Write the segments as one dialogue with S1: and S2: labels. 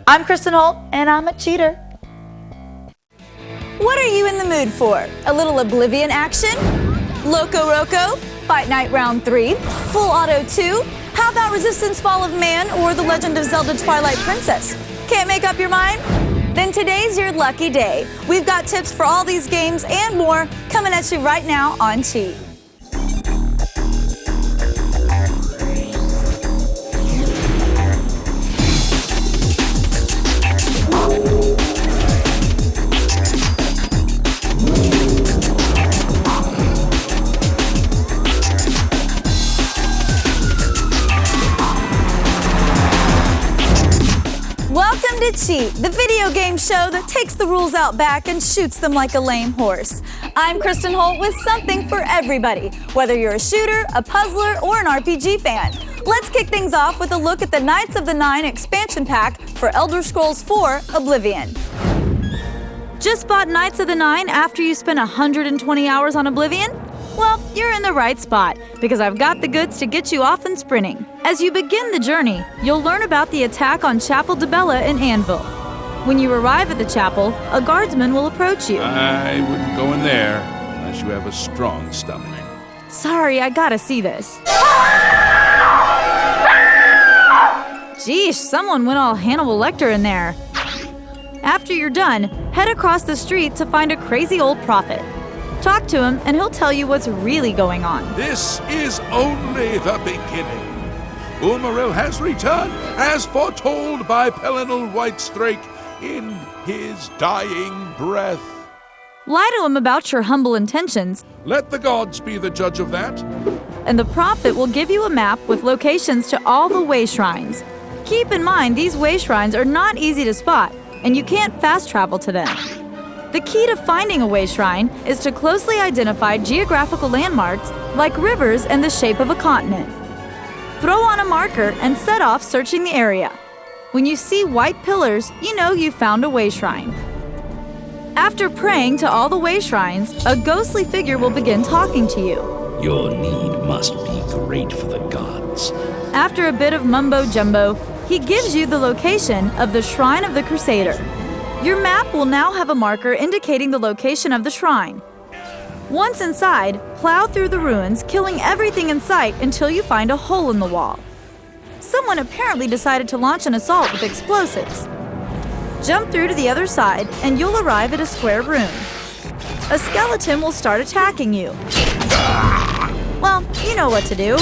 S1: I'm Kristin Holt, and I'm a cheater.
S2: What are you in the mood for? A little Oblivion action? Loco Roco? Fight Night Round 3? Full Auto 2? How about Resistance Fall of Man or The Legend of Zelda Twilight Princess? Can't make up your mind? Then today's your lucky day. We've got tips for all these games and more coming at you right now on Cheat. Welcome to Cheat, the video game show that takes the rules out back and shoots them like a lame horse. I'm Kristin Holt with something for everybody, whether you're a shooter, a puzzler, or an RPG fan. Let's kick things off with a look at the Knights of the Nine expansion pack for Elder Scrolls 4 Oblivion. Just bought Knights of the Nine after you spent 120 hours on Oblivion? Well, you're in the right spot, because I've got the goods to get you off and sprinting. As you begin the journey, you'll learn about the attack on Chapel de Bella in Anvil. When you arrive at the chapel, a guardsman will approach you.
S3: I wouldn't go in there unless you have a strong stomach.
S2: Sorry, I gotta see this. Geesh, someone went all Hannibal Lecter in there. After you're done, head across the street to find a crazy old prophet. Talk to him, and he'll tell you what's really going on.
S3: This is only the beginning. Umaril has returned, as foretold by Pelinal Whitestrake in his dying breath.
S2: Lie to him about your humble intentions,
S3: Let the gods be the judge of that.
S2: and the prophet will give you a map with locations to all the way shrines. Keep in mind, these way shrines are not easy to spot, and you can't fast travel to them. The key to finding a way shrine is to closely identify geographical landmarks like rivers and the shape of a continent. Throw on a marker and set off searching the area. When you see white pillars, you know you found a way shrine. After praying to all the way shrines, a ghostly figure will begin talking to you.
S4: Your need must be great for the gods.
S2: After a bit of mumbo-jumbo, he gives you the location of the Shrine of the Crusader. Your map will now have a marker indicating the location of the shrine. Once inside, plow through the ruins, killing everything in sight until you find a hole in the wall. Someone apparently decided to launch an assault with explosives. Jump through to the other side, and you'll arrive at a square room. A skeleton will start attacking you. Well, you know what to do.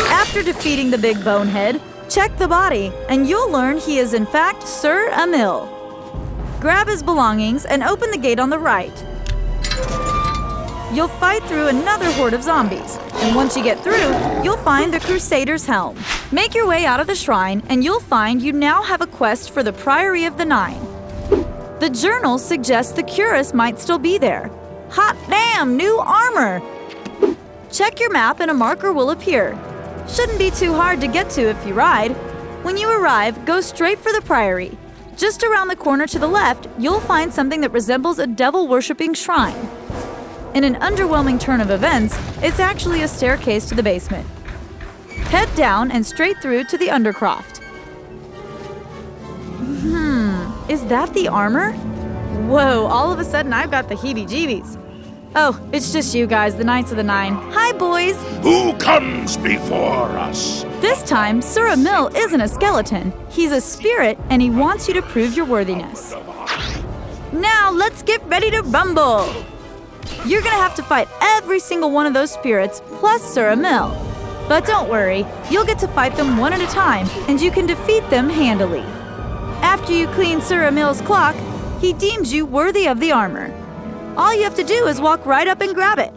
S2: After defeating the big bonehead, check the body, and you'll learn he is in fact Sir Emil. Grab his belongings and open the gate on the right. You'll fight through another horde of zombies, and once you get through, you'll find the Crusader's helm. Make your way out of the shrine, and you'll find you now have a quest for the Priory of the Nine. The journal suggests the Curus might still be there. Hot damn, new armor! Check your map and a marker will appear. Shouldn't be too hard to get to if you ride. When you arrive, go straight for the Priory. Just around the corner to the left, you'll find something that resembles a devil-worshipping shrine. In an underwhelming turn of events, it's actually a staircase to the basement. Head down and straight through to the Undercroft. Is that the armor? Whoa, all of a sudden I've got the heebie-jeebies. Oh, it's just you guys, the Knights of the Nine. Hi, boys!
S3: Who comes before us?
S2: This time, Sir Emil isn't a skeleton. He's a spirit, and he wants you to prove your worthiness. Now, let's get ready to rumble! You're gonna have to fight every single one of those spirits, plus Sir Emil. But don't worry, you'll get to fight them one at a time, and you can defeat them handily. After you clean Sir Emil's clock, he deems you worthy of the armor. All you have to do is walk right up and grab it.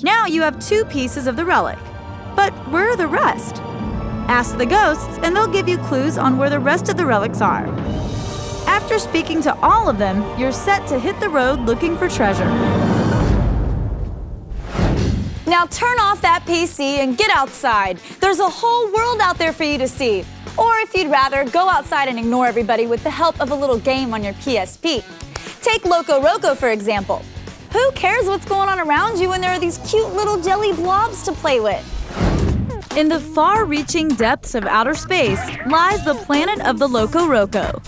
S2: Now you have 2 pieces of the relic. But where are the rest? Ask the ghosts, and they'll give you clues on where the rest of the relics are. After speaking to all of them, you're set to hit the road looking for treasure. Now turn off that PC and get outside. There's a whole world out there for you to see. Or if you'd rather, go outside and ignore everybody with the help of a little game on your PSP. Take Loco Roco, for example. Who cares what's going on around you when there are these cute little jelly blobs to play with? In the far-reaching depths of outer space lies the planet of the Loco Roco.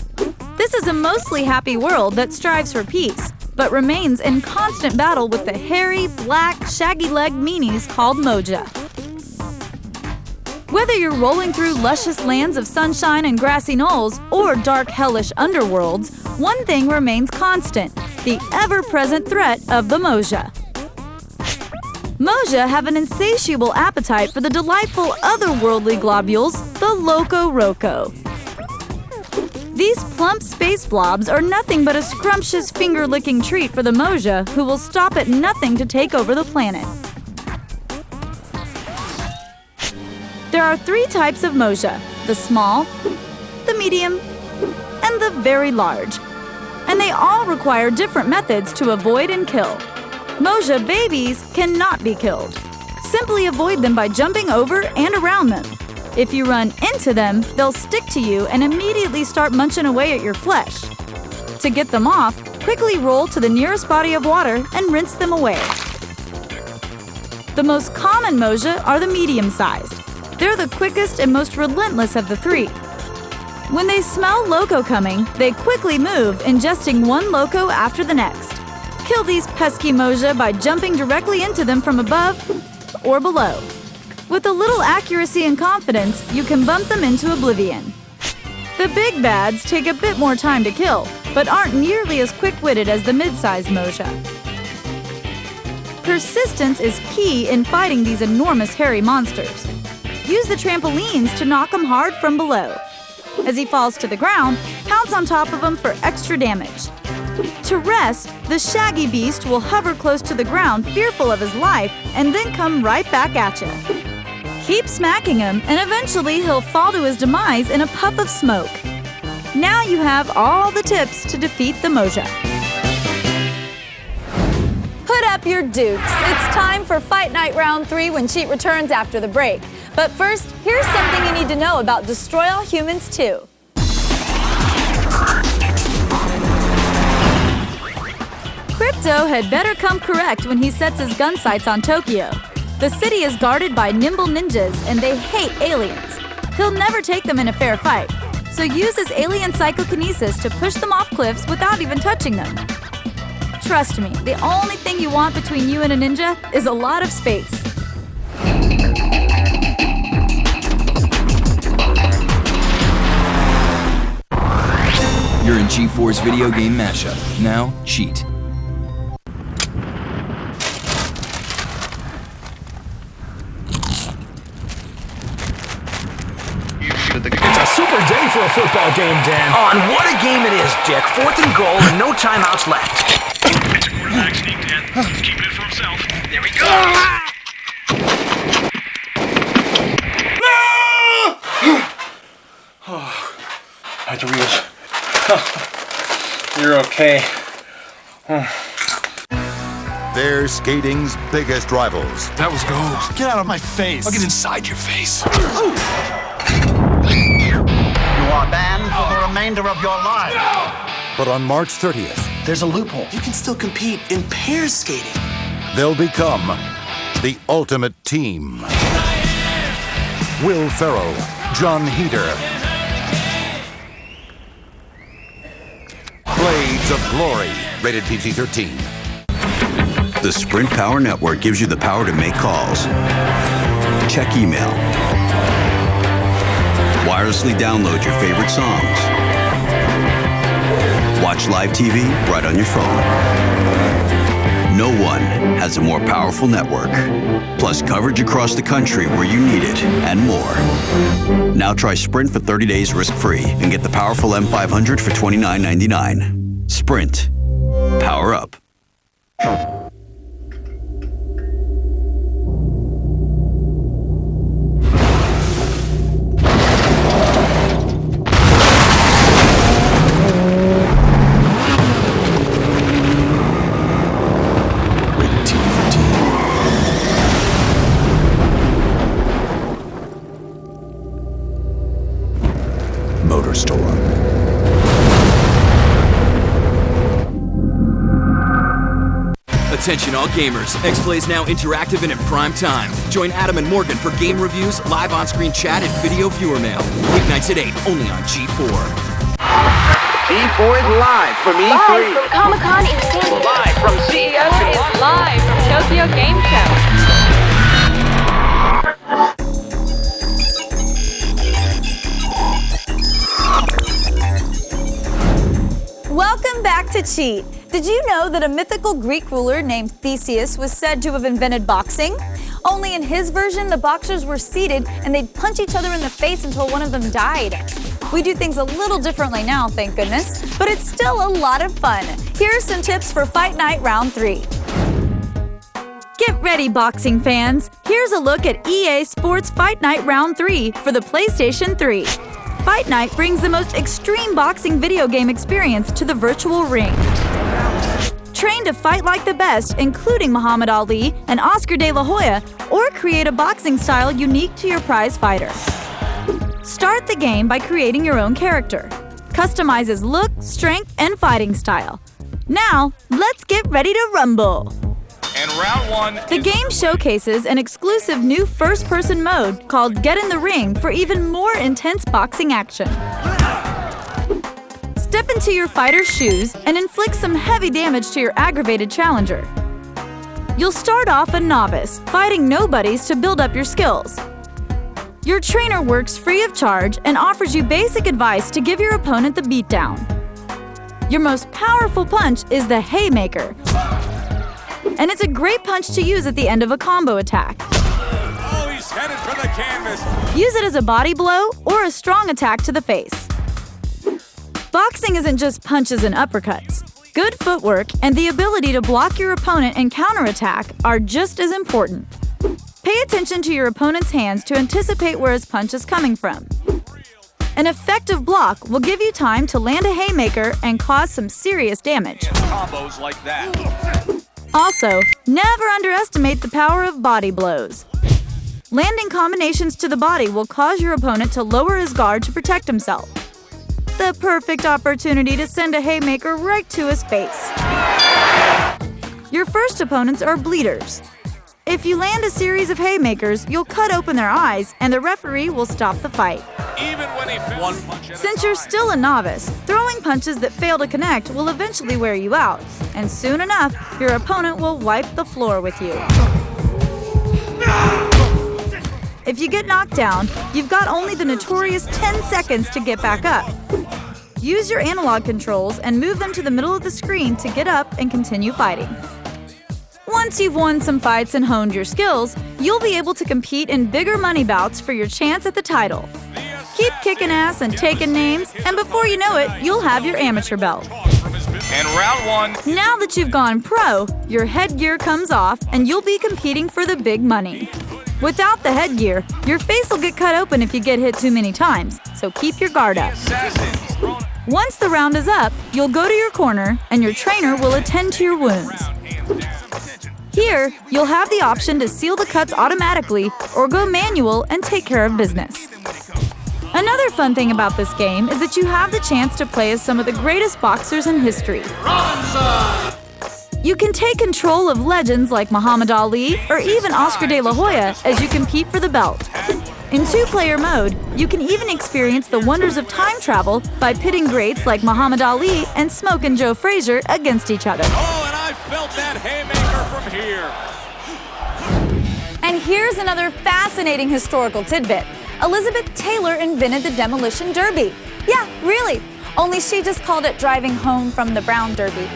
S2: This is a mostly happy world that strives for peace, but remains in constant battle with the hairy, black, shaggy-legged meanies called Moja. Whether you're rolling through luscious lands of sunshine and grassy knolls or dark, hellish underworlds, one thing remains constant: the ever-present threat of the Moja. Moja have an insatiable appetite for the delightful otherworldly globules, the Loco Roco. These plump space blobs are nothing but a scrumptious finger-licking treat for the Moja, who will stop at nothing to take over the planet. There are 3 types of Moja: the small, the medium, and the very large. And they all require different methods to avoid and kill. Moja babies cannot be killed. Simply avoid them by jumping over and around them. If you run into them, they'll stick to you and immediately start munching away at your flesh. To get them off, quickly roll to the nearest body of water and rinse them away. The most common Moja are the medium-sized. They're the quickest and most relentless of the 3. When they smell Loco coming, they quickly move, ingesting one Loco after the next. Kill these pesky Moja by jumping directly into them from above or below. With a little accuracy and confidence, you can bump them into Oblivion. The big bads take a bit more time to kill, but aren't nearly as quick-witted as the mid-sized Moja. Persistence is key in fighting these enormous hairy monsters. Use the trampolines to knock him hard from below. As he falls to the ground, pounce on top of him for extra damage. To rest, the shaggy beast will hover close to the ground, fearful of his life, and then come right back at you. Keep smacking him, and eventually he'll fall to his demise in a puff of smoke. Now you have all the tips to defeat the Moja.
S5: Put up your dukes. It's time for Fight Night Round 3 when Cheat returns after the break. But first, here's something you need to know about Destroy All Humans 2.
S2: Crypto had better come correct when he sets his gun sights on Tokyo. The city is guarded by nimble ninjas, and they hate aliens. He'll never take them in a fair fight, so use his alien psychokinesis to push them off cliffs without even touching them. Trust me, the only thing you want between you and a ninja is a lot of space.
S6: You're in G4's video game mashup. Now, cheat.
S7: It's a super day for a football game, Dan.
S8: On what a game it is, Dick. 4th and goal and no timeouts left.
S9: It's a quarterback sneak, Dan. He's keeping it for himself. There we go.
S7: Ordeals. You're okay.
S10: They're skating's biggest rivals.
S3: That was gold.
S10: Get out of my face.
S3: I'll get inside your face.
S8: You are banned for the remainder of your life.
S10: But on March 30th,
S8: There's a loophole.
S11: You can still compete in pair skating.
S10: they'll become the ultimate team. Will Ferrell, John Heder. Blades of Glory, rated PG-13.
S12: The Sprint Power Network gives you the power to make calls, check email, wirelessly download your favorite songs, watch live TV right on your phone. No one has a more powerful network, plus coverage across the country where you need it, and more. Now try Sprint for 30 days risk-free and get the powerful M500 for $29.99. Sprint. Power up.
S6: Attention all gamers, X-Play is now interactive and in prime time. Join Adam and Morgan for game reviews, live on-screen chat, and video viewer mail. Weeknights at 8, only on G4.
S8: E4 is live from E3.
S13: Live from Comic-Con in San Diego.
S8: Live from CES in
S13: is
S8: Los
S13: live from Tokyo Game Show.
S5: Welcome back to Cheat. Did you know that a mythical Greek ruler named Theseus was said to have invented boxing? Only in his version, the boxers were seated and they'd punch each other in the face until one of them died. We do things a little differently now, thank goodness, but it's still a lot of fun. Here are some tips for Fight Night Round 3.
S2: Get ready, boxing fans. Here's a look at EA Sports Fight Night Round 3 for the PlayStation 3. Fight Night brings the most extreme boxing video game experience to the virtual ring. Train to fight like the best, including Muhammad Ali and Oscar de la Hoya, or create a boxing style unique to your prize fighter. Start the game by creating your own character. Customize his look, strength, and fighting style. Now, let's get ready to rumble!
S9: And round one.
S2: The game showcases an exclusive new first-person mode called Get in the Ring for even more intense boxing action. Step into your fighter's shoes and inflict some heavy damage to your aggravated challenger. You'll start off a novice, fighting nobodies to build up your skills. Your trainer works free of charge and offers you basic advice to give your opponent the beatdown. Your most powerful punch is the Haymaker, and it's a great punch to use at the end of a combo attack.
S9: Oh, he's headed for the canvas.
S2: Use it as a body blow or a strong attack to the face. Boxing isn't just punches and uppercuts. Good footwork and the ability to block your opponent and counterattack are just as important. Pay attention to your opponent's hands to anticipate where his punch is coming from. An effective block will give you time to land a haymaker and cause some serious damage.
S9: Combos like that.
S2: Also, never underestimate the power of body blows. Landing combinations to the body will cause your opponent to lower his guard to protect himself. The perfect opportunity to send a haymaker right to his face. Your first opponents are bleeders. If you land a series of haymakers, you'll cut open their eyes and the referee will stop the fight.
S9: Even when he one punch.
S2: Since you're still a novice, throwing punches that fail to connect will eventually wear you out, and soon enough, your opponent will wipe the floor with you. If you get knocked down, you've got only the notorious 10 seconds to get back up. Use your analog controls and move them to the middle of the screen to get up and continue fighting. Once you've won some fights and honed your skills, you'll be able to compete in bigger money bouts for your chance at the title. Keep kicking ass and taking names, and before you know it, you'll have your amateur belt.
S9: And round one.
S2: Now that you've gone pro, your headgear comes off and you'll be competing for the big money. Without the headgear, your face will get cut open if you get hit too many times, so keep your guard up. Once the round is up, you'll go to your corner and your trainer will attend to your wounds. Here, you'll have the option to seal the cuts automatically or go manual and take care of business. Another fun thing about this game is that you have the chance to play as some of the greatest boxers in history. You can take control of legends like Muhammad Ali or even Oscar de la Hoya as you compete for the belt. In two-player mode, you can even experience the wonders of time travel by pitting greats like Muhammad Ali and Smoke and Joe Frazier against each other.
S9: Oh, and I felt that haymaker from here.
S5: And here's another fascinating historical tidbit. Elizabeth Taylor invented the demolition derby. Yeah, really. Only she just called it driving home from the Brown Derby.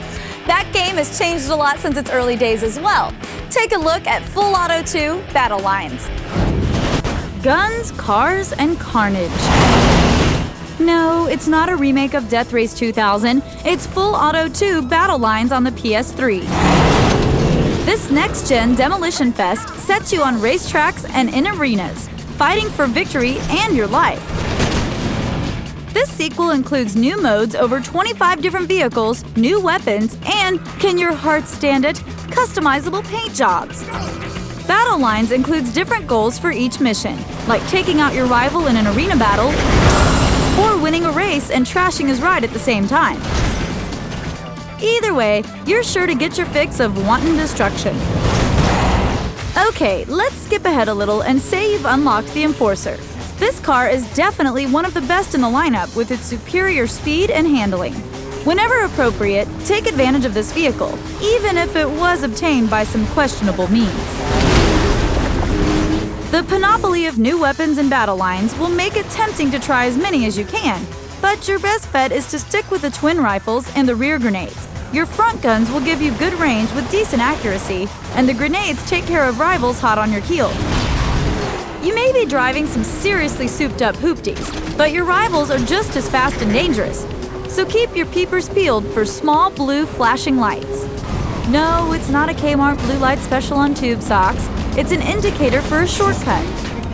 S5: That game has changed a lot since its early days as well. Take a look at Full Auto 2 Battlelines.
S2: Guns, cars, and carnage. No, it's not a remake of Death Race 2000. It's Full Auto 2 Battlelines on the PS3. This next-gen demolition fest sets you on racetracks and in arenas, fighting for victory and your life. This sequel includes new modes, over 25 different vehicles, new weapons, and, can your heart stand it, customizable paint jobs. Battlelines includes different goals for each mission, like taking out your rival in an arena battle, or winning a race and trashing his ride at the same time. Either way, you're sure to get your fix of wanton destruction. Okay, let's skip ahead a little and say you've unlocked the Enforcer. This car is definitely one of the best in the lineup with its superior speed and handling. Whenever appropriate, take advantage of this vehicle, even if it was obtained by some questionable means. The panoply of new weapons and battle lines will make it tempting to try as many as you can, but your best bet is to stick with the twin rifles and the rear grenades. Your front guns will give you good range with decent accuracy, and the grenades take care of rivals hot on your heels. You may be driving some seriously souped-up hoopties, but your rivals are just as fast and dangerous. So keep your peepers peeled for small blue flashing lights. No, it's not a Kmart blue light special on tube socks. It's an indicator for a shortcut.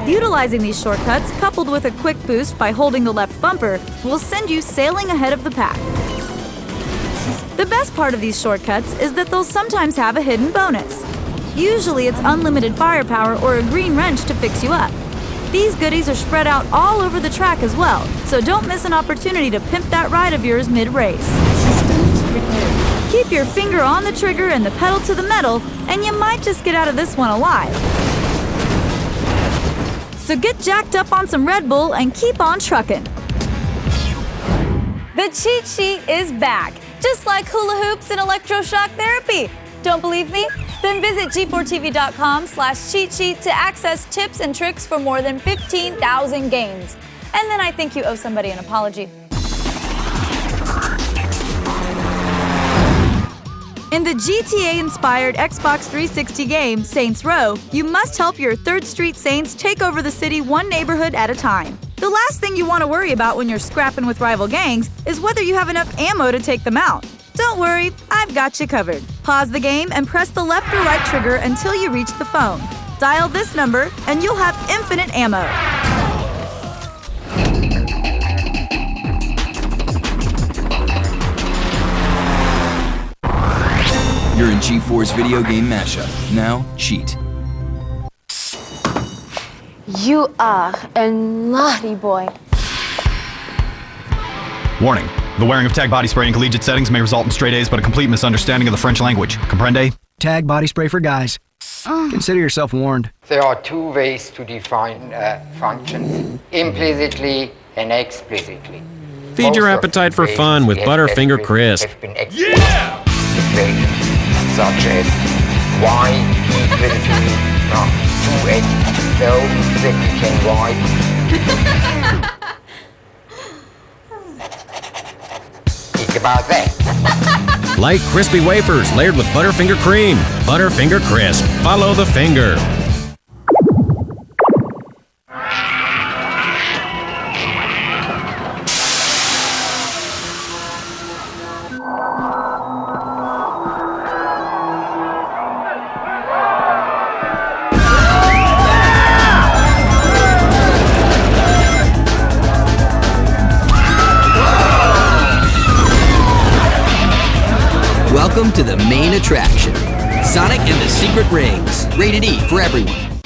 S2: Utilizing these shortcuts, coupled with a quick boost by holding the left bumper, will send you sailing ahead of the pack. The best part of these shortcuts is that they'll sometimes have a hidden bonus. Usually it's unlimited firepower or a green wrench to fix you up. These goodies are spread out all over the track as well, so don't miss an opportunity to pimp that ride of yours mid-race. Keep your finger on the trigger and the pedal to the metal, and you might just get out of this one alive. So get jacked up on some Red Bull and keep on trucking.
S5: The cheat sheet is back, just like hula hoops and electroshock therapy. Don't believe me? Then visit g4tv.com/cheat sheet to access tips and tricks for more than 15,000 games. And then I think you owe somebody an apology.
S2: In the GTA-inspired Xbox 360 game, Saints Row, you must help your 3rd Street Saints take over the city one neighborhood at a time. The last thing you want to worry about when you're scrapping with rival gangs is whether you have enough ammo to take them out. Don't worry, I've got you covered. Pause the game and press the left or right trigger until you reach the phone. Dial this number and you'll have infinite ammo.
S6: You're in G4's video game mashup. Now, cheat.
S13: You are a naughty boy.
S14: Warning. The wearing of tag body spray in collegiate settings may result in straight A's but a complete misunderstanding of the French language. Comprende?
S15: Tag body spray for guys. Consider yourself warned.
S16: There are two ways to define functions, implicitly and explicitly.
S17: Feed your appetite for fun with Butterfinger Crisp.
S16: Yeah! Such as y equal to 2x, so that we can write. Think about that.
S17: Light, crispy wafers layered with Butterfinger cream. Butterfinger Crisp. Follow the finger.
S6: Welcome to the main attraction, Sonic and the Secret Rings. Rated E for everyone.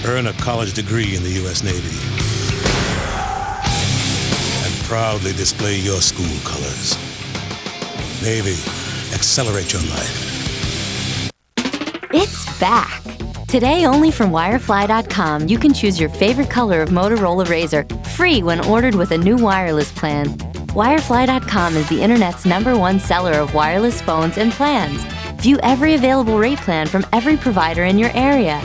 S18: Earn a college degree in the U.S. Navy and proudly display your school colors. Navy, accelerate your life.
S19: It's back. Today, only from Wirefly.com, you can choose your favorite color of Motorola Razr free when ordered with a new wireless plan. Wirefly.com is the internet's #1 seller of wireless phones and plans. View every available rate plan from every provider in your area.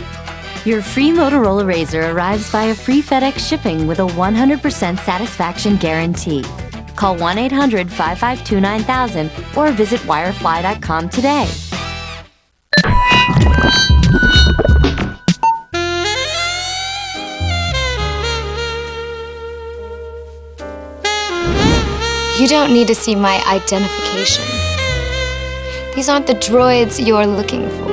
S19: Your free Motorola Razr arrives via free FedEx shipping with a 100% satisfaction guarantee. Call 1-800-552-9000 or visit Wirefly.com today.
S13: You don't need to see my identification. These aren't the droids you're looking for.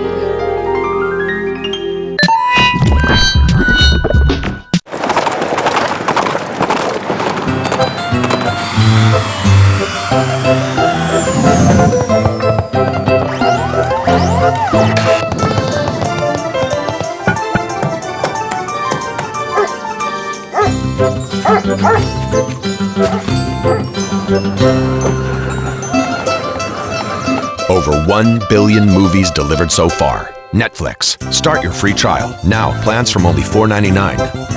S20: Over 1 billion movies delivered so far. Netflix. Start your free trial. Now, plans from only $4.99.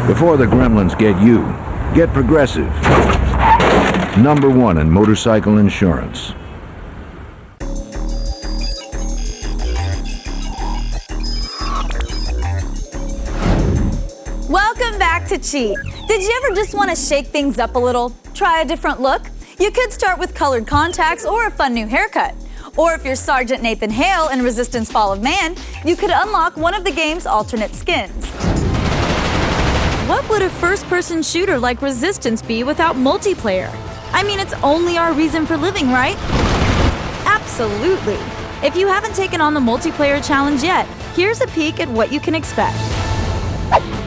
S21: Before the gremlins get you, get Progressive. #1 in motorcycle insurance.
S5: Welcome back to Cheat. Did you ever just want to shake things up a little? Try a different look? You could start with colored contacts or a fun new haircut. Or if you're Sergeant Nathan Hale in Resistance Fall of Man, you could unlock one of the game's alternate skins.
S2: What would a first-person shooter like Resistance be without multiplayer? I mean, it's only our reason for living, right? Absolutely. If you haven't taken on the multiplayer challenge yet, here's a peek at what you can expect.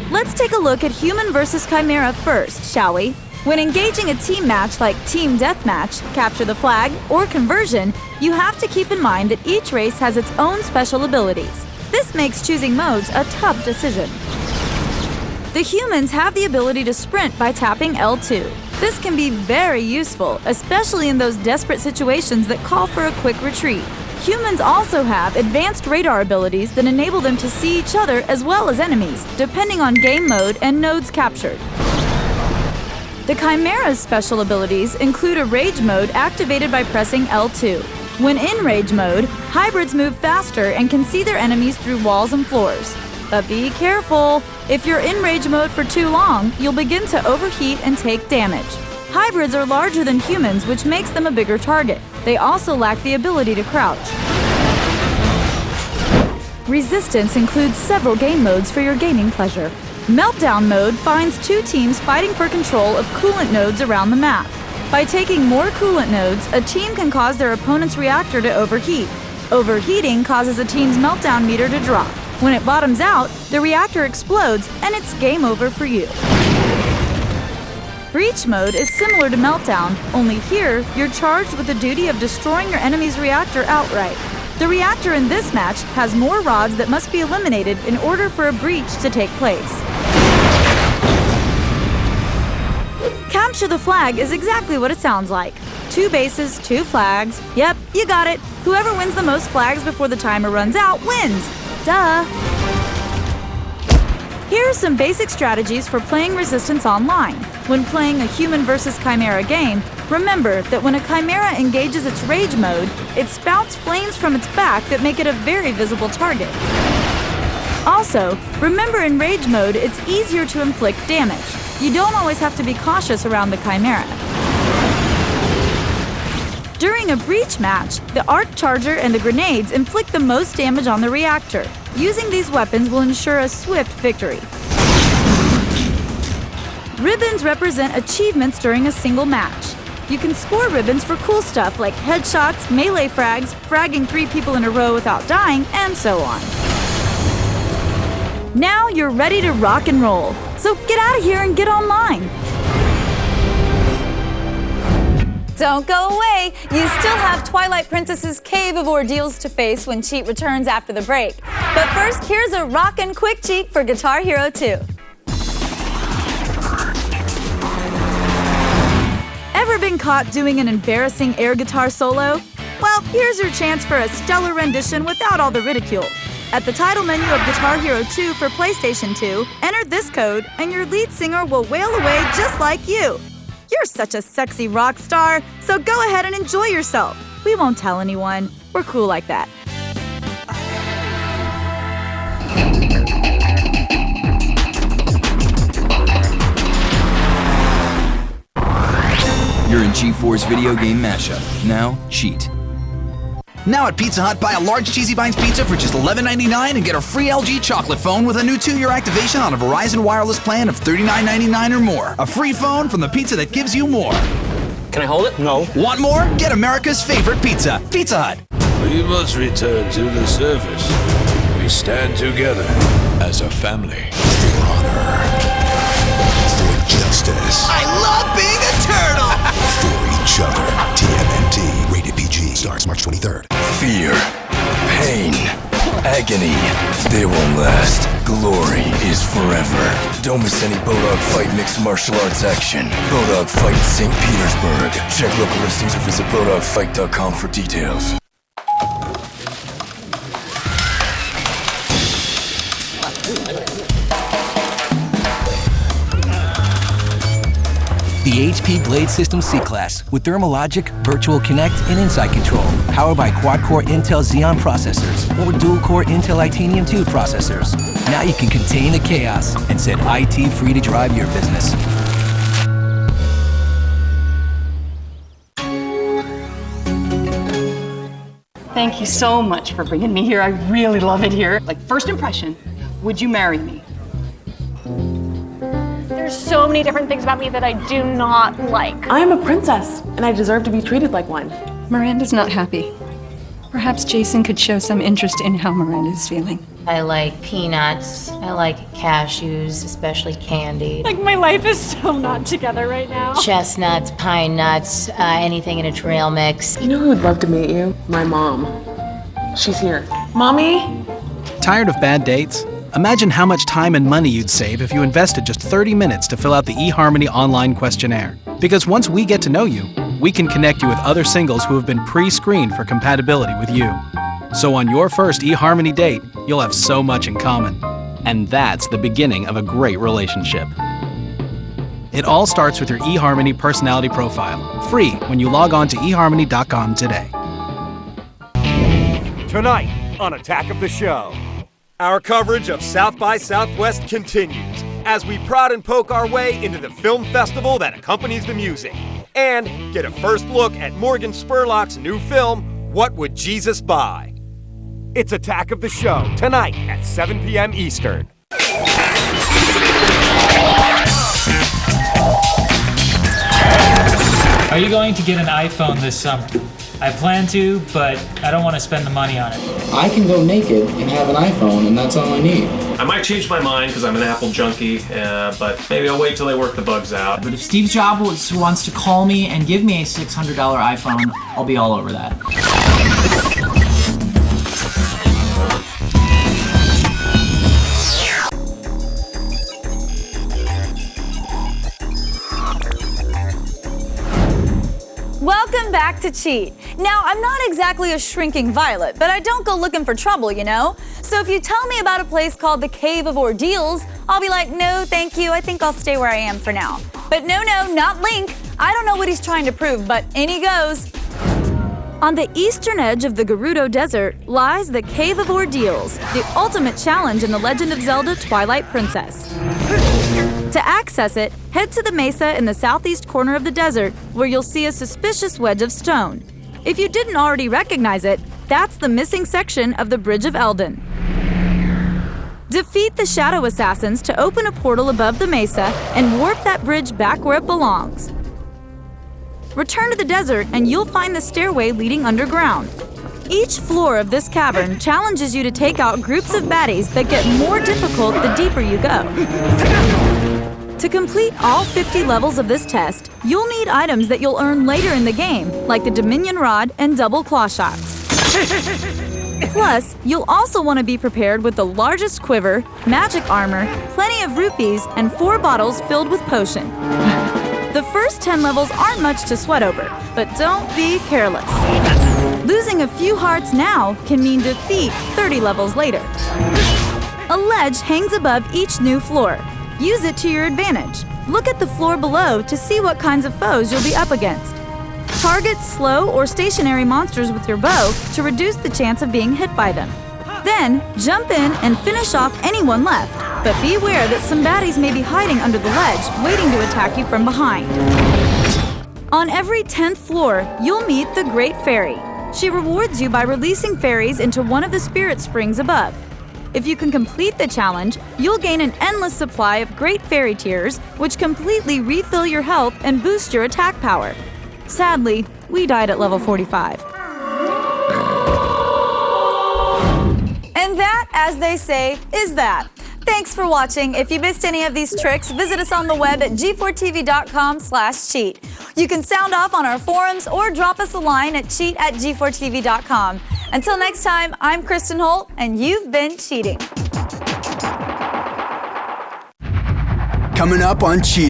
S2: Let's take a look at Human vs. Chimera first, shall we? When engaging a team match like Team Deathmatch, Capture the Flag, or Conversion, you have to keep in mind that each race has its own special abilities. This makes choosing modes a tough decision. The humans have the ability to sprint by tapping L2. This can be very useful, especially in those desperate situations that call for a quick retreat. Humans also have advanced radar abilities that enable them to see each other as well as enemies, depending on game mode and nodes captured. The Chimera's special abilities include a Rage mode activated by pressing L2. When in Rage mode, hybrids move faster and can see their enemies through walls and floors. But be careful! If you're in Rage mode for too long, you'll begin to overheat and take damage. Hybrids are larger than humans, which makes them a bigger target. They also lack the ability to crouch. Resistance includes several game modes for your gaming pleasure. Meltdown mode finds two teams fighting for control of coolant nodes around the map. By taking more coolant nodes, a team can cause their opponent's reactor to overheat. Overheating causes a team's meltdown meter to drop. When it bottoms out, the reactor explodes and it's game over for you. Breach mode is similar to Meltdown, only here, you're charged with the duty of destroying your enemy's reactor outright. The reactor in this match has more rods that must be eliminated in order for a breach to take place. Capture the Flag is exactly what it sounds like. 2 bases, 2 flags. Yep, you got it. Whoever wins the most flags before the timer runs out wins. Duh. Here are some basic strategies for playing Resistance online. When playing a Human vs. Chimera game, remember that when a Chimera engages its Rage mode, it spouts flames from its back that make it a very visible target. Also, remember in Rage mode, it's easier to inflict damage. You don't always have to be cautious around the Chimera. During a breach match, the arc charger and the grenades inflict the most damage on the reactor. Using these weapons will ensure a swift victory. Ribbons represent achievements during a single match. You can score ribbons for cool stuff like headshots, melee frags, fragging 3 people in a row without dying, and so on. Now you're ready to rock and roll. So get out of here and get online.
S5: Don't go away. You still have Twilight Princess's Cave of Ordeals to face when Cheat returns after the break. But first, here's a rockin' quick cheat for Guitar Hero 2.
S2: Ever been caught doing an embarrassing air guitar solo? Well, here's your chance for a stellar rendition without all the ridicule. At the title menu of Guitar Hero 2 for PlayStation 2, enter this code and your lead singer will wail away just like you. You're such a sexy rock star, so go ahead and enjoy yourself. We won't tell anyone. We're cool like that.
S6: You're in G4's video game mashup. Now, Cheat.
S8: Now at Pizza Hut, buy a large Cheesy Bites pizza for just $11.99 and get a free LG chocolate phone with a new 2-year activation on a Verizon wireless plan of $39.99 or more. A free phone from the pizza that gives you more.
S7: Can I hold it? No.
S8: Want more? Get America's favorite pizza, Pizza Hut.
S18: We must return to the surface. We stand together as a family. For honor. For justice. gangsters.
S11: I love being a turtle!
S18: For each other. TMNT. Rated PG. Starts March 23rd.
S1: Fear. Pain. Agony. They won't last. Glory is forever. Don't miss any Bodog Fight mixed martial arts action. Bodog Fight St. Petersburg. Check local listings or visit bodogfight.com for details.
S22: The HP Blade System C-Class with Thermalogic, Virtual Connect, and Insight Control. Powered by quad-core Intel Xeon processors or dual-core Intel Itanium 2 processors. Now you can contain the chaos and set IT free to drive your business.
S23: Thank you so much for bringing me here. I really love it here. Like, first impression, would you marry me?
S24: There's so many different things about me that I do not like.
S23: I am a princess, and I deserve to be treated like one. Miranda's not happy. Perhaps Jason could show some interest in how Miranda is feeling.
S25: I like peanuts. I like cashews, especially candied.
S24: Like, my life is so not together right now.
S25: Chestnuts, pine nuts, anything in a trail mix.
S23: You know who would love to meet you? My mom. She's here. Mommy?
S15: Tired of bad dates? Imagine how much time and money you'd save if you invested just 30 minutes to fill out the eHarmony online questionnaire. Because once we get to know you, we can connect you with other singles who have been pre-screened for compatibility with you. So on your first eHarmony date, you'll have so much in common. And that's the beginning of a great relationship. It all starts with your eHarmony personality profile, free when you log on to eHarmony.com today.
S7: Tonight on Attack of the Show, our coverage of South by Southwest continues as we prod and poke our way into the film festival that accompanies the music and get a first look at Morgan Spurlock's new film, What Would Jesus Buy? It's Attack of the Show tonight at 7 p.m. Eastern.
S26: Are you going to get an iPhone this summer? I plan to, but I don't want to spend the money on it.
S27: I can go naked and have an iPhone, and that's all I need.
S28: I might change my mind because I'm an Apple junkie, but maybe I'll wait till they work the bugs out.
S29: But if Steve Jobs wants to call me and give me a $600 iPhone, I'll be all over that.
S5: Welcome back to Cheat. Now, I'm not exactly a shrinking violet, but I don't go looking for trouble, you know? So if you tell me about a place called the Cave of Ordeals, I'll be like, no, thank you, I think I'll stay where I am for now. But no, not Link. I don't know what he's trying to prove, but in he goes.
S2: On the eastern edge of the Gerudo Desert lies the Cave of Ordeals, the ultimate challenge in the Legend of Zelda Twilight Princess. To access it, head to the mesa in the southeast corner of the desert where you'll see a suspicious wedge of stone. If you didn't already recognize it, that's the missing section of the Bridge of Eldin. Defeat the Shadow Assassins to open a portal above the mesa and warp that bridge back where it belongs. Return to the desert and you'll find the stairway leading underground. Each floor of this cavern challenges you to take out groups of baddies that get more difficult the deeper you go. To complete all 50 levels of this test, you'll need items that you'll earn later in the game, like the Dominion Rod and double claw shots. Plus, you'll also want to be prepared with the largest quiver, magic armor, plenty of rupees, and 4 bottles filled with potion. The first 10 levels aren't much to sweat over, but don't be careless. Losing a few hearts now can mean defeat 30 levels later. A ledge hangs above each new floor. Use it to your advantage. Look at the floor below to see what kinds of foes you'll be up against. Target slow or stationary monsters with your bow to reduce the chance of being hit by them. Then, jump in and finish off anyone left, but beware that some baddies may be hiding under the ledge, waiting to attack you from behind. On every 10th floor, you'll meet the Great Fairy. She rewards you by releasing fairies into one of the spirit springs above. If you can complete the challenge, you'll gain an endless supply of Great Fairy Tears, which completely refill your health and boost your attack power. Sadly, we died at level 45.
S5: And that, as they say, is that. Thanks for watching. If you missed any of these tricks, visit us on the web at g4tv.com/cheat. You can sound off on our forums or drop us a line at cheat@g4tv.com. Until next time, I'm Kristin Holt, and you've been cheating.
S3: Coming up on Cheat.